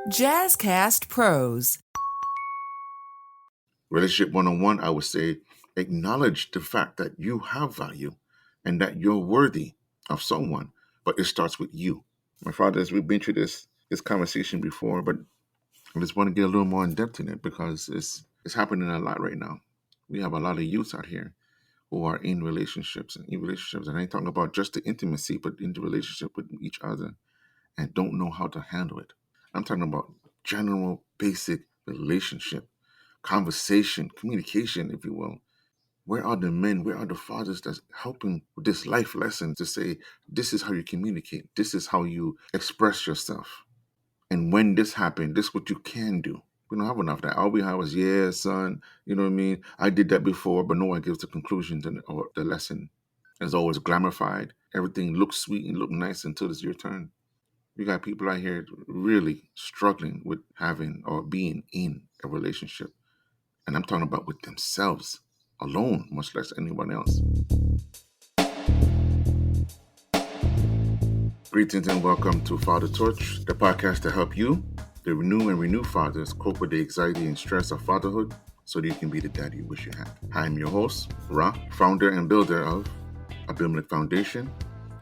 Jazzcast Pros. Relationship 101, I would say, acknowledge the fact that you have value and that you're worthy of someone, but it starts with you. My fathers, we've been through this conversation before, but I just want to get a little more in depth in it because it's happening a lot right now. We have a lot of youths out here who are in relationships and I ain't talking about just the intimacy, but in the relationship with each other and don't know how to handle it. I'm talking about general basic relationship, conversation, communication, if you will. Where are the men? Where are the fathers that's helping with this life lesson to say, this is how you communicate, this is how you express yourself. And when this happened, this is what you can do. We don't have enough of that. All we have is, yeah, son, you know what I mean? I did that before, but no one gives the conclusion or the lesson. It's always glamorified. Everything looks sweet and look nice until it's your turn. You got people out here really struggling with having or being in a relationship. And I'm talking about with themselves alone, much less anyone else. Greetings and welcome to Father Torch, the podcast to help you, the new and renewed fathers, cope with the anxiety and stress of fatherhood so that you can be the dad you wish you had. I am your host, Ra, founder and builder of Abimelech Foundation,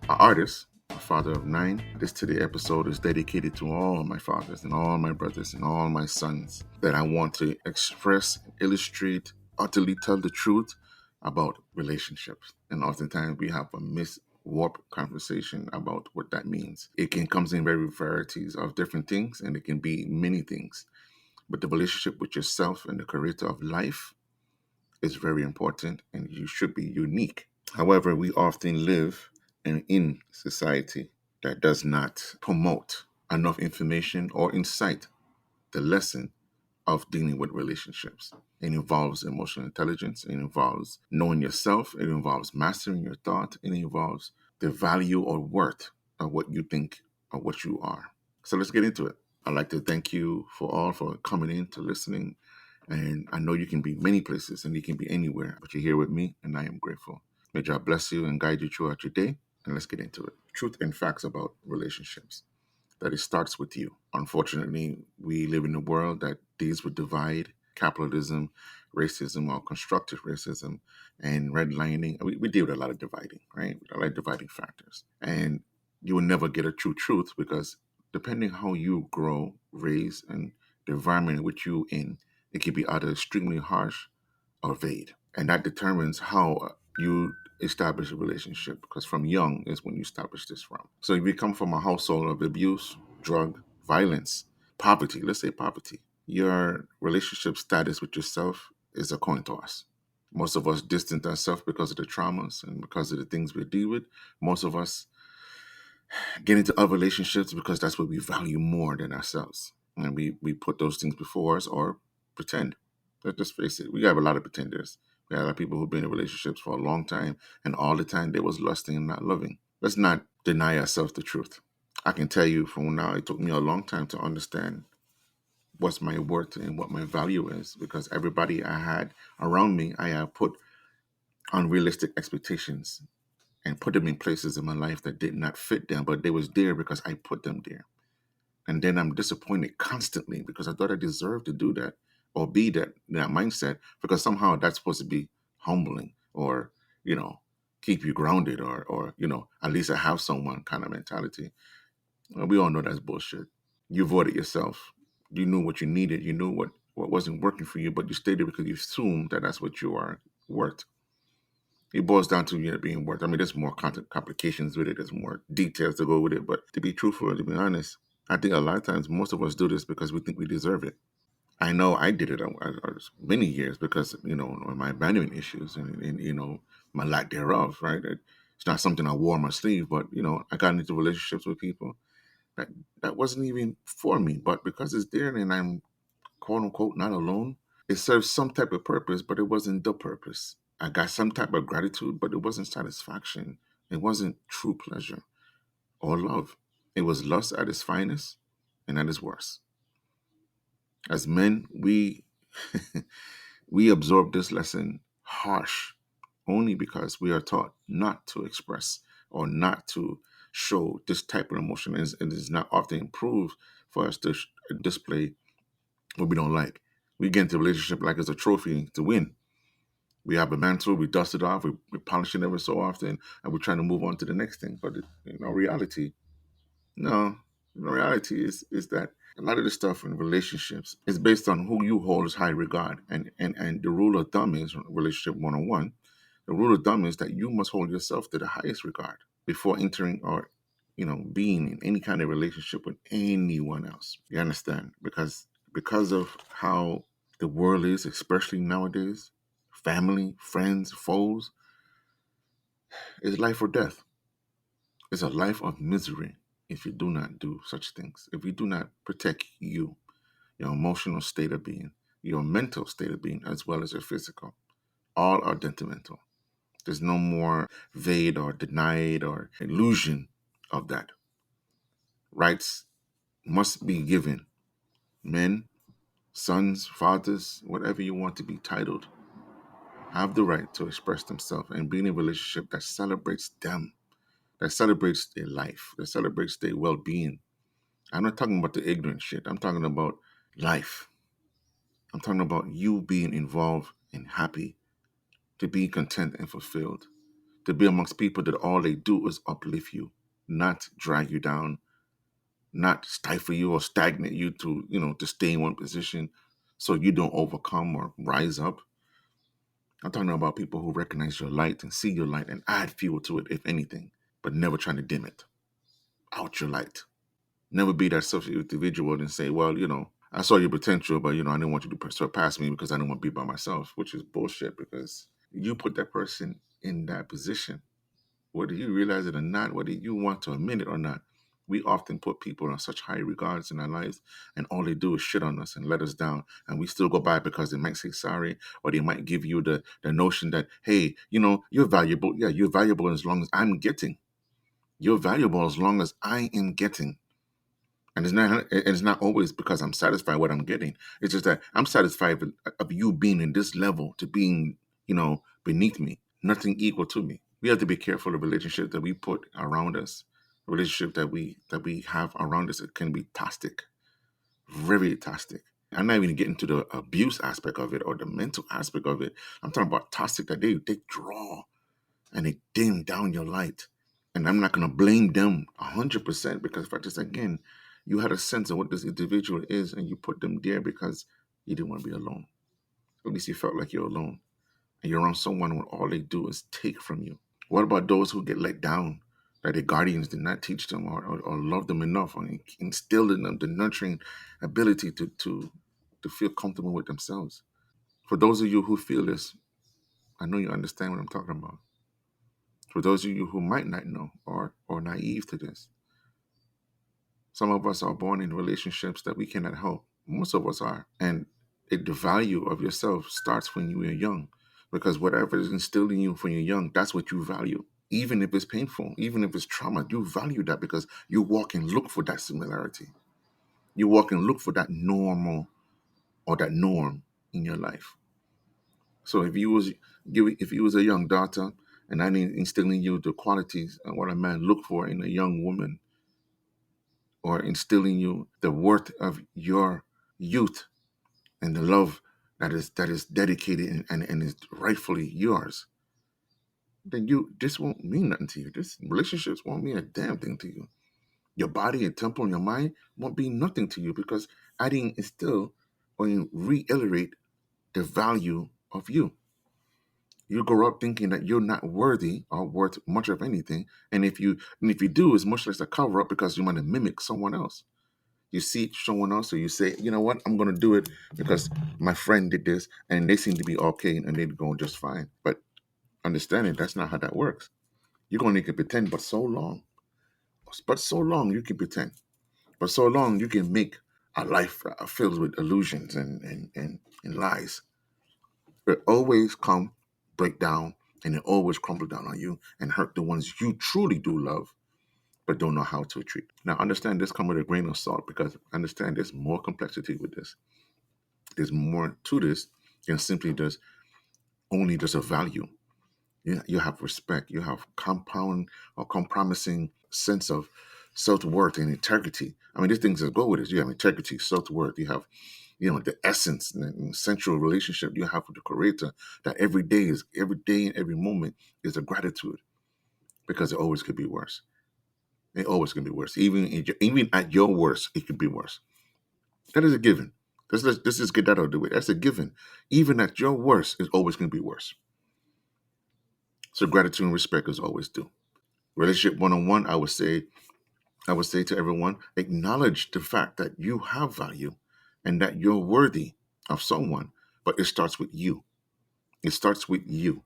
an artist, a father of 9. This today episode is dedicated to all my fathers and all my brothers and all my sons that I want to express, illustrate, utterly tell the truth about relationships. And oftentimes we have a warped conversation about what that means. It can comes in very varieties of different things, and it can be many things. But the relationship with yourself and the creator of life is very important, and you should be unique. However, we often live in society that does not promote enough information or incite the lesson of dealing with relationships. It involves emotional intelligence. It involves knowing yourself. It involves mastering your thought. It involves the value or worth of what you think or what you are. So let's get into it. I'd like to thank you for coming in to listening. And I know you can be many places and you can be anywhere, but you're here with me and I am grateful. May God bless you and guide you throughout your day. And let's get into it. Truth and facts about relationships. That it starts with you. Unfortunately, we live in a world that deals with divide, capitalism, racism, or constructive racism, and redlining. We deal with a lot of dividing, right? A lot of dividing factors. And you will never get a true truth because depending how you grow, raise, and the environment in which you're in, it can be either extremely harsh or vague. And that determines how you establish a relationship because from young is when you establish this from. So if you come from a household of abuse, drug, violence, poverty, let's say poverty, your relationship status with yourself is a coin toss. Most of us distance ourselves because of the traumas and because of the things we deal with. Most of us get into other relationships because that's what we value more than ourselves. And we put those things before us or pretend. Let's just face it, we have a lot of pretenders. We have a lot of people who've been in relationships for a long time, and all the time they was lusting and not loving. Let's not deny ourselves the truth. I can tell you from now, it took me a long time to understand what's my worth and what my value is because everybody I had around me, I have put unrealistic expectations and put them in places in my life that did not fit them, but they was there because I put them there. And then I'm disappointed constantly because I thought I deserved to do that or be that mindset because somehow that's supposed to be humbling or, keep you grounded or, at least I have someone kind of mentality. Well, we all know that's bullshit. You avoided yourself. You knew what you needed. You knew what wasn't working for you, but you stayed there because you assumed that that's what you are worth. It boils down to being worth. I mean, there's more complications with it. There's more details to go with it. But to be truthful, to be honest, I think a lot of times most of us do this because we think we deserve it. I know I did it many years because, of my abandonment issues and my lack thereof, right? It's not something I wore on my sleeve, but, I got into relationships with people that wasn't even for me. But because it's there and I'm, quote unquote, not alone, it serves some type of purpose, but it wasn't the purpose. I got some type of gratitude, but it wasn't satisfaction. It wasn't true pleasure or love. It was lust at its finest and at its worst. As men, we we absorb this lesson harsh only because we are taught not to express or not to show this type of emotion. And it is not often improved for us to display what we don't like. We get into a relationship like it's a trophy to win. We have a mantle, we dust it off, we polish it every so often, and we're trying to move on to the next thing. But reality, no. Reality is that a lot of the stuff in relationships is based on who you hold as high regard. And the rule of thumb is relationship 101. The rule of thumb is that you must hold yourself to the highest regard before entering or being in any kind of relationship with anyone else. You understand? Because of how the world is, especially nowadays, family, friends, foes, is life or death. It's a life of misery if you do not do such things. If you do not protect you, your emotional state of being, your mental state of being, as well as your physical, all are detrimental. There's no more veiled or denied or illusion of that. Rights must be given. Men, sons, fathers, whatever you want to be titled, have the right to express themselves and be in a relationship that celebrates them, that celebrates their life, that celebrates their well-being. I'm not talking about the ignorant shit. I'm talking about life. I'm talking about you being involved and happy, to be content and fulfilled, to be amongst people that all they do is uplift you, not drag you down, not stifle you or stagnate you to stay in one position so you don't overcome or rise up. I'm talking about people who recognize your light and see your light and add fuel to it, if anything, but never trying to dim it. Out your light. Never be that selfish individual and say, well, I saw your potential, but, I didn't want you to surpass me because I didn't want to be by myself, which is bullshit because you put that person in that position. Whether you realize it or not, whether you want to admit it or not, we often put people on such high regards in our lives, and all they do is shit on us and let us down. And we still go by because they might say sorry, or they might give you the notion that, hey, you're valuable. Yeah, you're valuable as long as I'm getting. You're valuable as long as I am getting. And it's not always because I'm satisfied with what I'm getting. It's just that I'm satisfied of you being in this level to being, beneath me, nothing equal to me. We have to be careful of relationships that we put around us. Relationship that we have around us. It can be toxic, very toxic. I'm not even getting to the abuse aspect of it or the mental aspect of it. I'm talking about toxic that they draw and they dim down your light. And I'm not going to blame them 100% because, in fact, just again, you had a sense of what this individual is and you put them there because you didn't want to be alone. At least you felt like you're alone. And you're around someone when all they do is take from you. What about those who get let down, that their guardians did not teach them or love them enough or instill in them the nurturing ability to feel comfortable with themselves? For those of you who feel this, I know you understand what I'm talking about. For those of you who might not know or naive to this, some of us are born in relationships that we cannot help. Most of us are. And the value of yourself starts when you are young. Because whatever is instilled in you when you're young, that's what you value. Even if it's painful, even if it's trauma, you value that because you walk and look for that similarity. You walk and look for that normal or that norm in your life. So if you was a young daughter and I didn't instill in you the qualities and what a man look for in a young woman, or instilling you the worth of your youth and the love that is dedicated and is rightfully yours, then this won't mean nothing to you. This relationships won't mean a damn thing to you. Your body and temple and your mind won't be nothing to you because I didn't instill or reiterate the value of you. You grow up thinking that you're not worthy or worth much of anything, and if you do, it's much less a cover up because you want to mimic someone else. You see someone else, or you say, you know what, I'm going to do it because my friend did this and they seem to be okay and they're going just fine. But understanding that's not how that works. You're going to need to pretend, but so long. But so long you can pretend. But so long you can make a life filled with illusions and lies. It always come, break down, and it always crumble down on you and hurt the ones you truly do love but don't know how to treat. Now, understand this come with a grain of salt because understand there's more complexity with this. There's more to this than simply just only just a value. You have respect. You have compound or compromising sense of self-worth and integrity. I mean, these things that go with it. You have integrity, self-worth. You have, the essence and central relationship you have with the Creator. That every day and every moment is a gratitude, because it always could be worse. It always can be worse. Even at your worst, it could be worse. That is a given. Let's just get that out of the way. That's a given. Even at your worst, it's always going to be worse. So gratitude and respect is always due. Relationship one-on-one, I would say to everyone, acknowledge the fact that you have value and that you're worthy of someone, but it starts with you. It starts with you.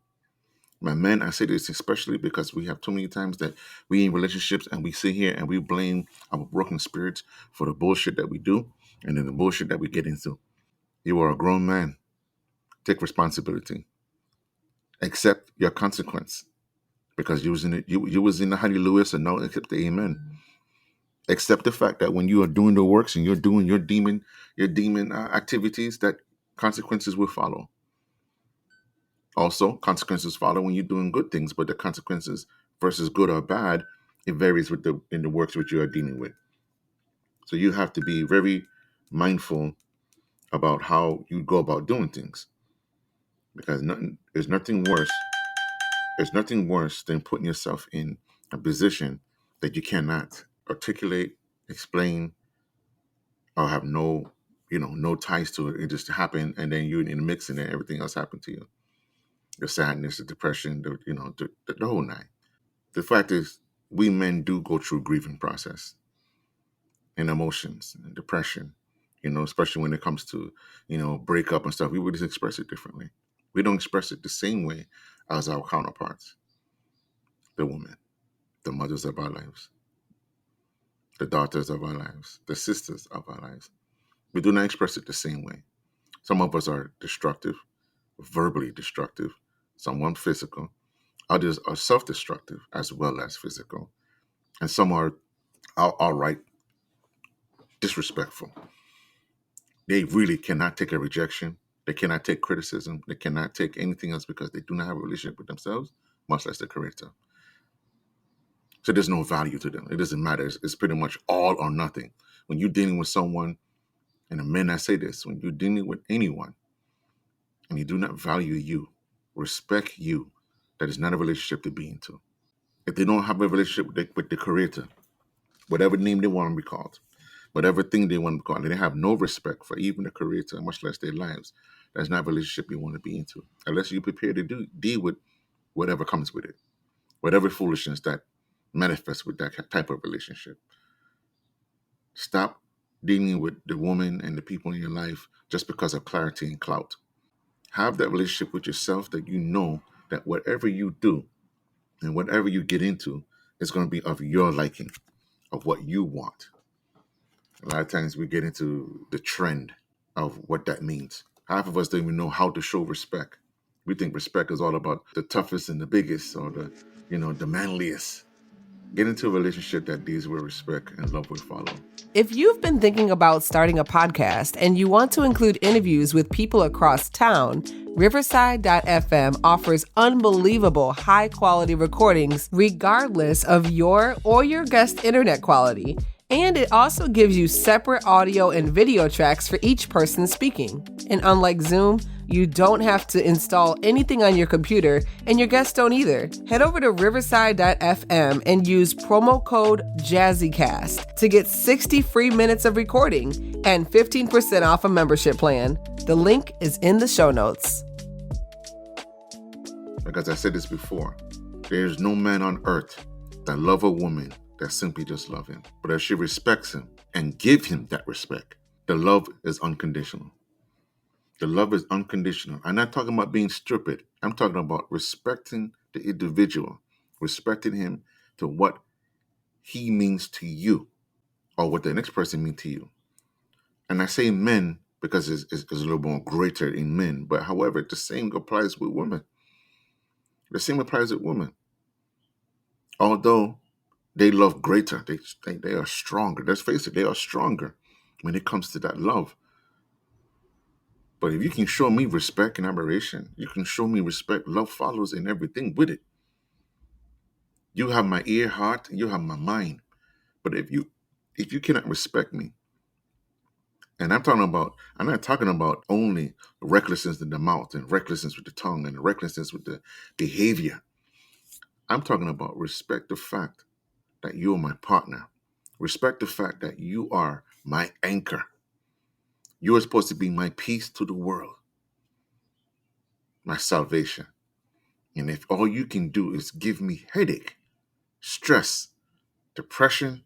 My men, I say this especially because we have too many times that we in relationships and we sit here and we blame our broken spirits for the bullshit that we do and then the bullshit that we get into. You are a grown man. Take responsibility. Accept your consequence, because you was in it. You was in the Honey Lewis, and now accept the amen. Accept the fact that when you are doing the works and you're doing your demon activities, that consequences will follow. Also, consequences follow when you're doing good things, but the consequences versus good or bad, it varies in the works which you are dealing with. So you have to be very mindful about how you go about doing things, because there's nothing worse than putting yourself in a position that you cannot articulate, explain, or have no ties to it. It just happened, and then you're in the mix, and then everything else happened to you. The sadness, the depression, the whole nine. The fact is, we men do go through grieving process and emotions and depression, especially when it comes to, breakup and stuff. We would just express it differently. We don't express it the same way as our counterparts, the women, the mothers of our lives, the daughters of our lives, the sisters of our lives. We do not express it the same way. Some of us are destructive, verbally destructive, someone physical. Others are self-destructive as well as physical. And some are outright disrespectful. They really cannot take a rejection. They cannot take criticism. They cannot take anything else because they do not have a relationship with themselves, much less the Creator. So there's no value to them. It doesn't matter. It's pretty much all or nothing. When you're dealing with someone, and the men, I say this, when you're dealing with anyone and you do not value you, respect you, that is not a relationship to be into. If they don't have a relationship with the Creator, whatever name they want to be called, whatever thing they want to be called, and they have no respect for even the Creator, much less their lives, that's not a relationship you want to be into. Unless you're prepared to deal with whatever comes with it, whatever foolishness that manifests with that type of relationship. Stop dealing with the woman and the people in your life just because of clarity and clout. Have that relationship with yourself that you know that whatever you do and whatever you get into is going to be of your liking, of what you want. A lot of times we get into the trend of what that means. Half of us don't even know how to show respect. We think respect is all about the toughest and the biggest, or the manliest. Get into a relationship that deals with respect, and love will follow. If you've been thinking about starting a podcast and you want to include interviews with people across town, Riverside.fm offers unbelievable high-quality recordings regardless of your or your guest internet quality. And it also gives you separate audio and video tracks for each person speaking. And unlike Zoom, you don't have to install anything on your computer, and your guests don't either. Head over to Riverside.fm and use promo code JazzyCast to get 60 free minutes of recording and 15% off a membership plan. The link is in the show notes. Because I said this before, there's no man on earth that love a woman that simply just love him, but if she respects him and give him that respect, the love is unconditional. The love is unconditional. I'm not talking about being stupid. I'm talking about respecting the individual, respecting him to what he means to you or what the next person means to you. And I say men because it's a little more greater in men, but however, the same applies with women. The same applies with women. Although they love greater, they are stronger. Let's face it, they are stronger when it comes to that love. But if you can show me respect and admiration, you can show me respect, love follows in everything with it. You have my ear, heart, you have my mind. But if you cannot respect me, and I'm not talking about only recklessness in the mouth and recklessness with the tongue and recklessness with the behavior. I'm talking about respect the fact that you're my partner. Respect the fact that you are my anchor. You are supposed to be my peace to the world, my salvation. And if all you can do is give me headache, stress, depression,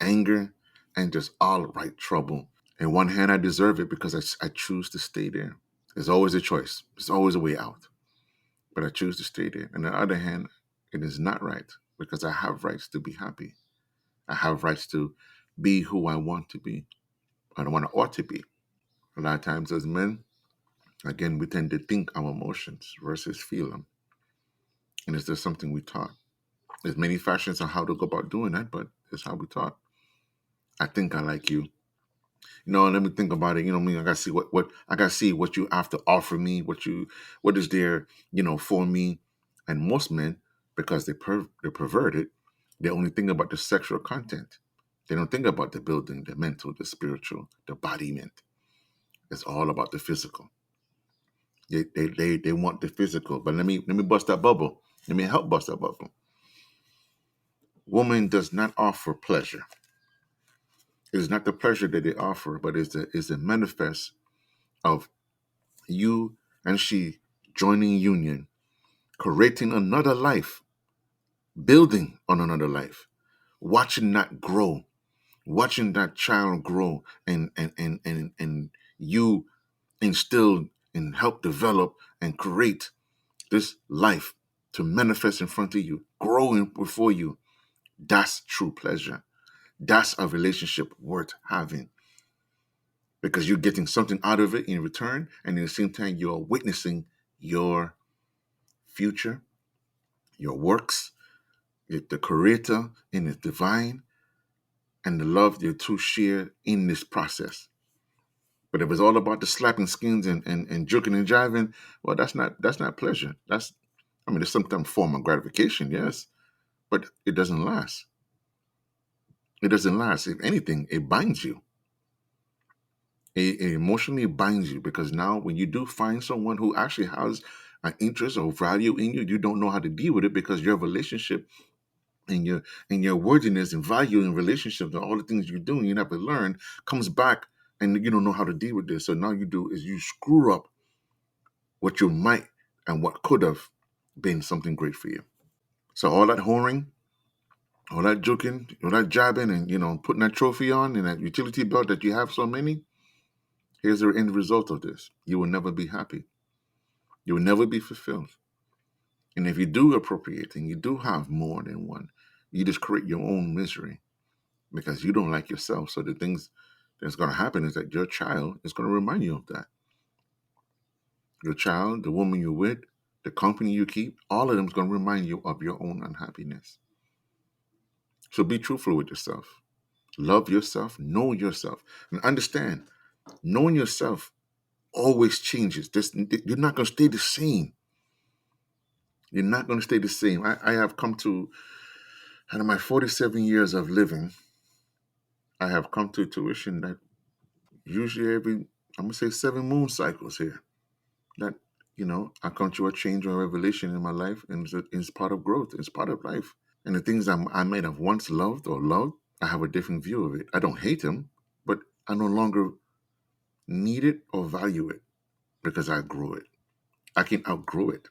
anger, and just all right trouble, in one hand, I deserve it because I choose to stay there. There's always a choice. There's always a way out. But I choose to stay there. On the other hand, it is not right because I have rights to be happy. I have rights to be who I want to be. I don't want to ought to be. A lot of times as men, again, we tend to think our emotions versus feel them. And it's just something we taught. There's many fashions on how to go about doing that, but it's how we taught. I think I like you. Let me think about it. I gotta see what I gotta see what you have to offer me, what is there, for me. And most men, because they're perverted, they only think about the sexual content. They don't think about the building, the mental, the spiritual, the embodiment. It's all about the physical. They want the physical. But let me bust that bubble. Let me help bust that bubble. Woman does not offer pleasure. It is not the pleasure that they offer, but is the manifest of you and she joining union, creating another life, building on another life, watching that grow, watching that child grow and you instill and help develop and create this life to manifest in front of you, growing before you. That's true pleasure. That's a relationship worth having because you're getting something out of it in return. And at the same time, you're witnessing your future, your works, the creator in the divine, and the love you two share in this process. But if it's all about the slapping skins and joking and jiving, well, that's not pleasure. There's some form of gratification, yes, but it doesn't last. It doesn't last. If anything, it binds you. It emotionally binds you because now when you do find someone who actually has an interest or value in you, you don't know how to deal with it because your relationship and your worthiness and value in relationships and all the things you do and you never learn comes back and you don't know how to deal with this. So now you do is you screw up what you might and what could have been something great for you. So all that whoring, all that joking, all that jabbing and putting that trophy on and that utility belt that you have so many, here's the end result of this. You will never be happy. You will never be fulfilled. And if you do appropriate and you do have more than one, you just create your own misery because you don't like yourself. So the things that's going to happen is that your child is going to remind you of that. Your child, the woman you're with, the company you keep, all of them is going to remind you of your own unhappiness. So be truthful with yourself. Love yourself, know yourself, and understand, knowing yourself always changes. You're not going to stay the same. You're not going to stay the same. I have come to, out of my 47 years of living, I have come to tuition that usually I'm going to say 7 moon cycles here, that, I come to a change or a revelation in my life, and it's part of growth. It's part of life. And the things I might have once loved, I have a different view of it. I don't hate them, but I no longer need it or value it because I grew it. I can outgrow it.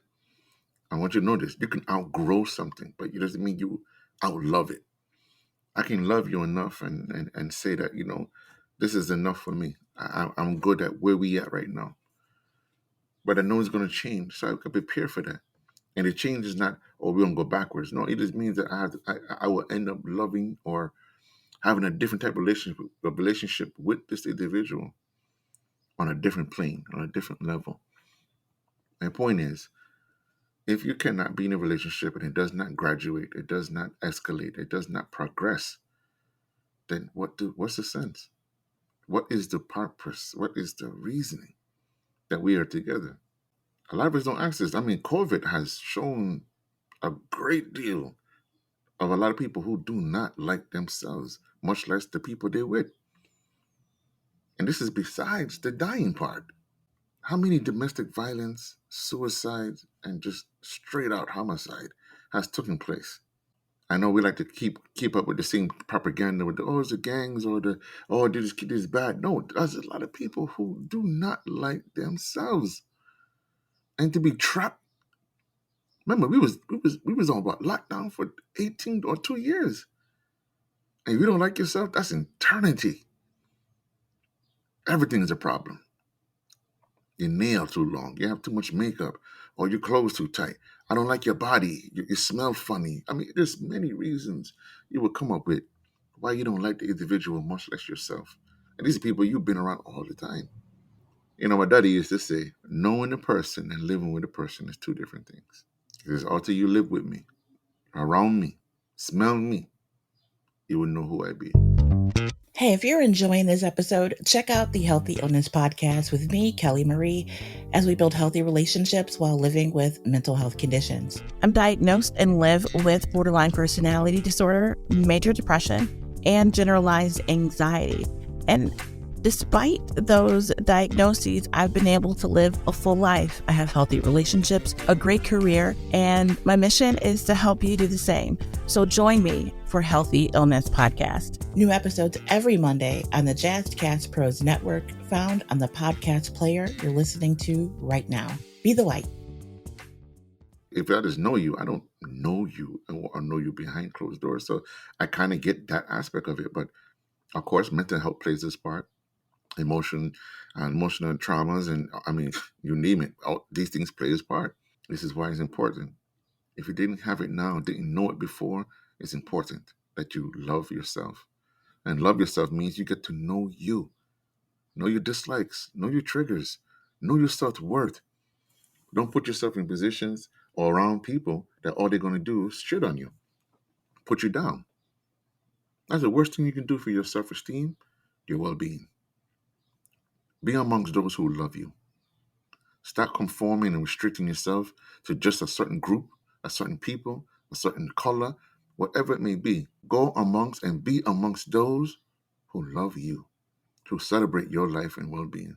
I want you to know this. You can outgrow something, but it doesn't mean you outlove it. I can love you enough and say that, this is enough for me. I'm good at where we at right now. But I know it's going to change, so I can prepare for that. And the change is not, we don't go backwards. No, it just means that I will end up loving or having a different type of relationship with this individual on a different plane, on a different level. My point is, if you cannot be in a relationship and it does not graduate, it does not escalate, it does not progress, then what's the sense? What is the purpose? What is the reasoning that we are together? A lot of us don't ask this. COVID has shown a great deal of a lot of people who do not like themselves, much less the people they're with. And this is besides the dying part. How many domestic violence, suicides, and just straight out homicide has taken place? I know we like to keep up with the same propaganda with the it's the gangs or the this kid is bad. No, there's a lot of people who do not like themselves. And to be trapped. Remember, we was on what lockdown for 18 or 2 years. And if you don't like yourself, that's eternity. Everything is a problem. Your nail too long, you have too much makeup, or your clothes too tight. I don't like your body, you smell funny. I mean, there's many reasons you would come up with why you don't like the individual, much less yourself. And these are people you've been around all the time. You know, my daddy used to say, knowing a person and living with a person is two different things. Because after you live with me, around me, smell me, you would know who I be. Hey, if you're enjoying this episode, check out the Healthy Illness Podcast with me, Kelly Marie, as we build healthy relationships while living with mental health conditions. I'm diagnosed and live with borderline personality disorder, major depression, and generalized anxiety. And despite those diagnoses, I've been able to live a full life. I have healthy relationships, a great career, and my mission is to help you do the same. So join me for Healthy Illness Podcast. New episodes every Monday on the Jazzcast Pros Network, found on the podcast player you're listening to right now. Be the light. If others know you, I don't know you or know you behind closed doors. So I kind of get that aspect of it. But of course, mental health plays this part. Emotional traumas, and I mean, you name it. All these things play this part. This is why it's important. If you didn't have it now, didn't know it before, it's important that you love yourself. And love yourself means you get to know you. Know your dislikes, know your triggers, know your self-worth. Don't put yourself in positions or around people that all they're going to do is shit on you, put you down. That's the worst thing you can do for your self-esteem, your well-being. Be amongst those who love you. Stop conforming and restricting yourself to just a certain group, a certain people, a certain color, whatever it may be. Go amongst and be amongst those who love you, who celebrate your life and well-being.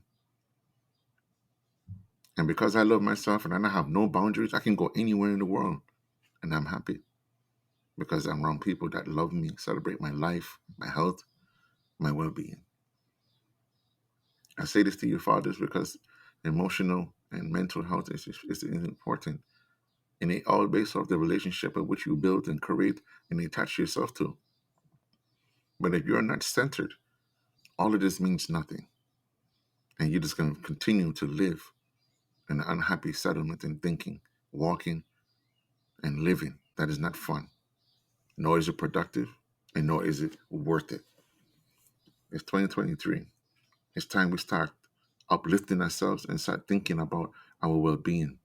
And because I love myself and I have no boundaries, I can go anywhere in the world and I'm happy because I'm around people that love me, celebrate my life, my health, my well-being. I say this to you, fathers, because emotional and mental health is important. And it all based off the relationship of which you build and create and attach yourself to. But if you're not centered, all of this means nothing. And you're just going to continue to live in an unhappy settlement and thinking, walking, and living. That is not fun. Nor is it productive, and nor is it worth it. It's 2023. It's time we start uplifting ourselves and start thinking about our well-being.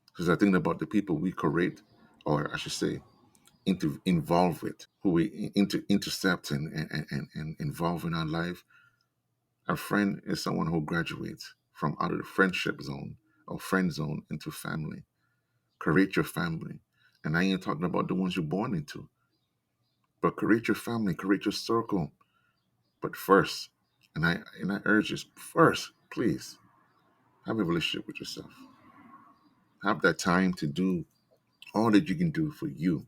Because I think about the people we create, or I should say, involve with, who we intercept and involve in our life. A friend is someone who graduates from out of the friendship zone or friend zone into family. Create your family. And I ain't talking about the ones you're born into. But create your family, create your circle. But first, and I urge you, first, please, have a relationship with yourself. Have that time to do all that you can do for you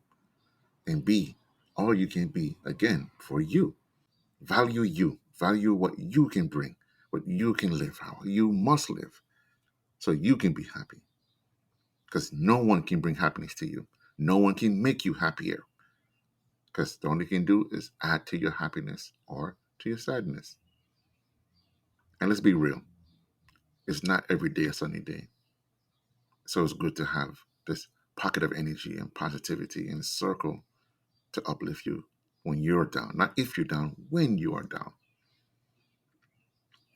and be all you can be, again, for you. Value you. Value what you can bring, what you can live, how you must live, so you can be happy. Because no one can bring happiness to you. No one can make you happier. Because the only thing you can do is add to your happiness or to your sadness. And let's be real. It's not every day a sunny day. So it's good to have this pocket of energy and positivity and circle to uplift you when you're down. Not if you're down, when you are down.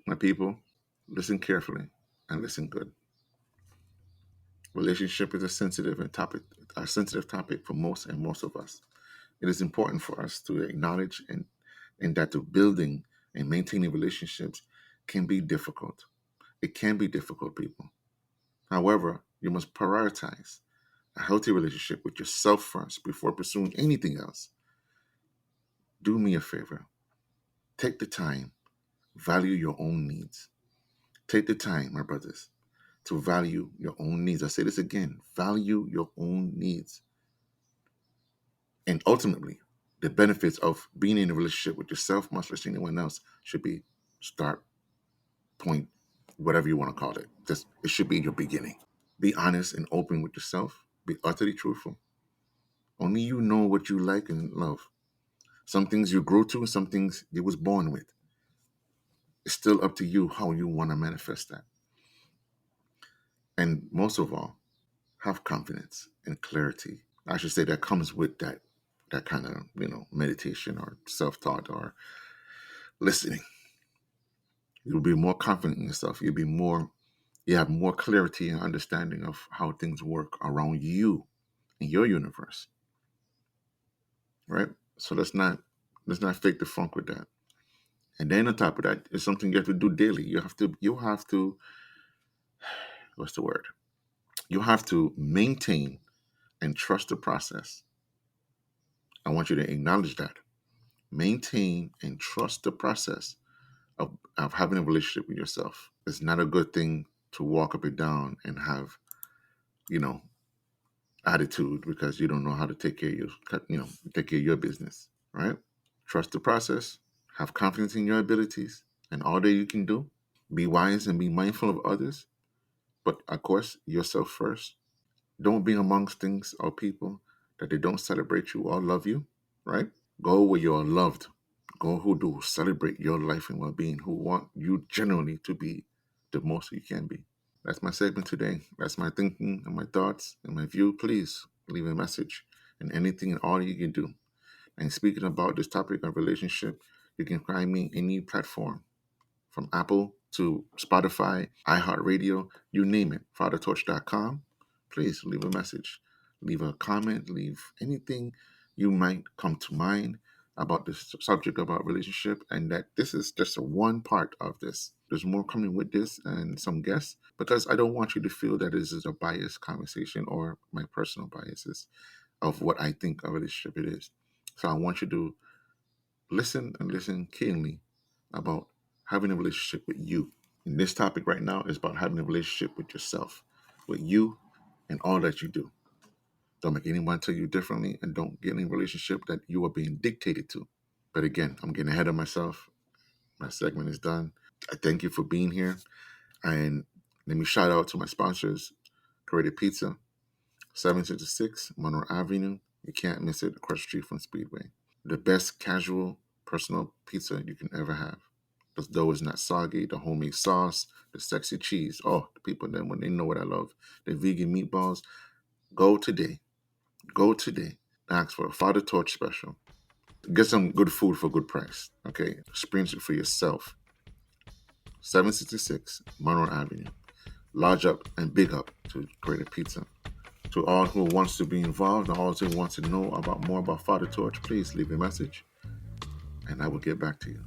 My people, listen carefully and listen good. Relationship is a sensitive topic for most of us. It is important for us to acknowledge and that the building and maintaining relationships can be difficult. It can be difficult, people. However, you must prioritize a healthy relationship with yourself first before pursuing anything else, do me a favor. Take the time, value your own needs. Take the time, my brothers, to value your own needs. I say this again, value your own needs. And ultimately, the benefits of being in a relationship with yourself, much less anyone else, should be start point, whatever you want to call it. It should be your beginning. Be honest and open with yourself. Be utterly truthful. Only you know what you like and love. Some things you grew to, some things you was born with. It's still up to you how you want to manifest that. And most of all, have confidence and clarity. I should say that comes with that kind of, meditation or self-taught or listening. You'll be more confident in yourself. You have more clarity and understanding of how things work around you in your universe. Right? So let's not fake the funk with that. And then on top of that, it's something you have to do daily. You have to what's the word? You have to maintain and trust the process. I want you to acknowledge that. Maintain and trust the process of having a relationship with yourself. It's not a good thing to walk up and down and have, attitude because you don't know how to take care of your business, right? Trust the process. Have confidence in your abilities and all that you can do. Be wise and be mindful of others. But of course, yourself first. Don't be amongst things or people that they don't celebrate you or love you, right? Go where you're loved. Go who do celebrate your life and well-being, who want you generally to be the most you can be. That's my segment today. That's my thinking and my thoughts and my view. Please leave a message and anything and all you can do. And speaking about this topic of relationship, you can find me any platform from Apple to Spotify, iHeartRadio, you name it, fathertorch.com. Please leave a message, leave a comment, leave anything you might come to mind about this subject about relationship, and that this is just one part of this. There's more coming with this and some guests, because I don't want you to feel that this is a biased conversation or my personal biases of what I think a relationship it is. So I want you to listen and listen keenly about having a relationship with you. And this topic right now is about having a relationship with yourself, with you and all that you do. Don't make anyone tell you differently, and don't get in a relationship that you are being dictated to. But again, I'm getting ahead of myself. My segment is done. I thank you for being here. And let me shout out to my sponsors, Creative Pizza, 766 Monroe Avenue. You can't miss it, across the street from Speedway. The best casual personal pizza you can ever have. The dough is not soggy, the homemade sauce, the sexy cheese. Oh, the people then when they know what I love. The vegan meatballs. Go today. Ask for a Father Torch special. Get some good food for a good price. Okay? Experience it for yourself. 766 Monroe Avenue. Large up and big up to Creative Pizza. To all who wants to be involved and all who wants to know more about Father Torch, please leave a message and I will get back to you.